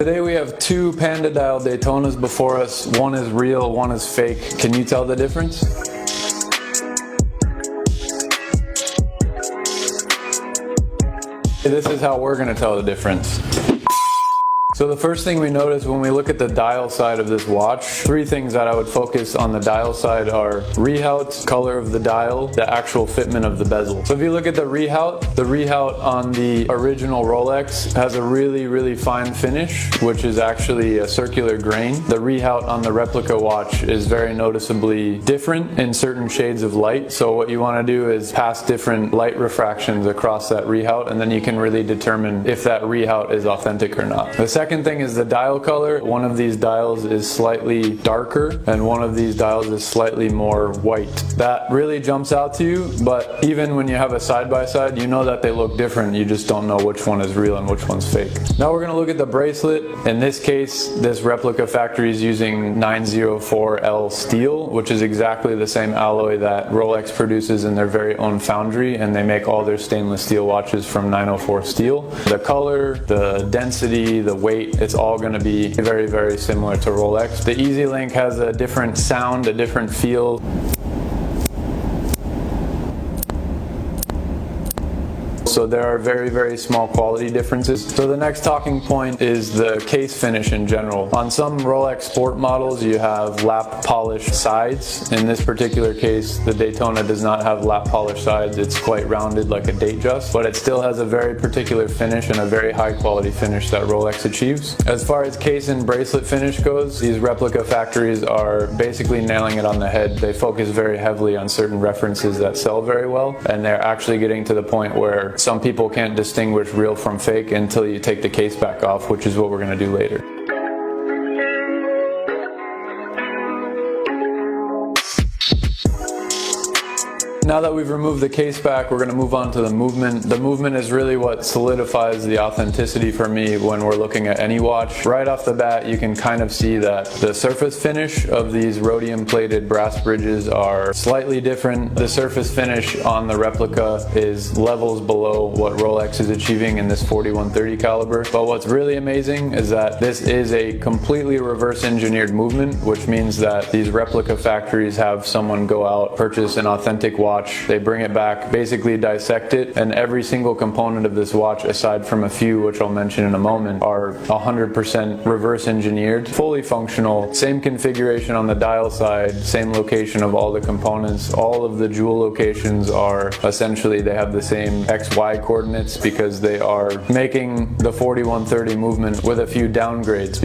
Today we have two Panda dial Daytonas before us. One is real, one is fake. Can you tell the difference? This is how we're going to tell the difference. So the first thing we notice when we look at the dial side of this watch, three things that I would focus on the dial side are rehout, color of the dial, the actual fitment of the bezel. So if you look at the rehout on the original Rolex has a really fine finish, which is actually a circular grain. The rehout on the replica watch is very noticeably different in certain shades of light. So what you want to do is pass different light refractions across that rehout, and then you can really determine if that rehout is authentic or not. The second thing is the dial color. One of these dials is slightly darker and one of these dials is slightly more white. That really jumps out to you, but even when you have a side-by-side, you know that they look different. You just don't know which one is real and which one's fake. Now we're going to look at the bracelet. In this case, this replica factory is using 904L steel, which is exactly the same alloy that Rolex produces in their very own foundry, and they make all their stainless steel watches from 904 steel. The color, the density, the weight, it's all going to be very similar to Rolex. The Easy Link has a different sound, a different feel. So there are very small quality differences. So the next talking point is the case finish in general. On some Rolex sport models you have lap polished sides. In this particular case the Daytona does not have lap polished sides. It's quite rounded like a Datejust, but it still has a very particular finish and a very high quality finish that Rolex achieves. As far as case and bracelet finish goes, these replica factories are basically nailing it on the head. They focus very heavily on certain references that sell very well, and they're actually getting to the point where some people can't distinguish real from fake until you take the case back off, which is what we're going to do later. Now that we've removed the case back, we're going to move on to the movement. The movement is really what solidifies the authenticity for me when we're looking at any watch. Right off the bat, you can kind of see that the surface finish of these rhodium plated brass bridges are slightly different. The surface finish on the replica is levels below what Rolex is achieving in this 4130 caliber. But what's really amazing is that this is a completely reverse engineered movement, which means that these replica factories have someone go out, purchase an authentic watch, they bring it back, basically dissect it, and every single component of this watch, aside from a few which I'll mention in a moment, are 100% reverse engineered, fully functional, same configuration on the dial side, same location of all the components. All of the jewel locations are essentially, they have the same XY coordinates because they are making the 4130 movement with a few downgrades.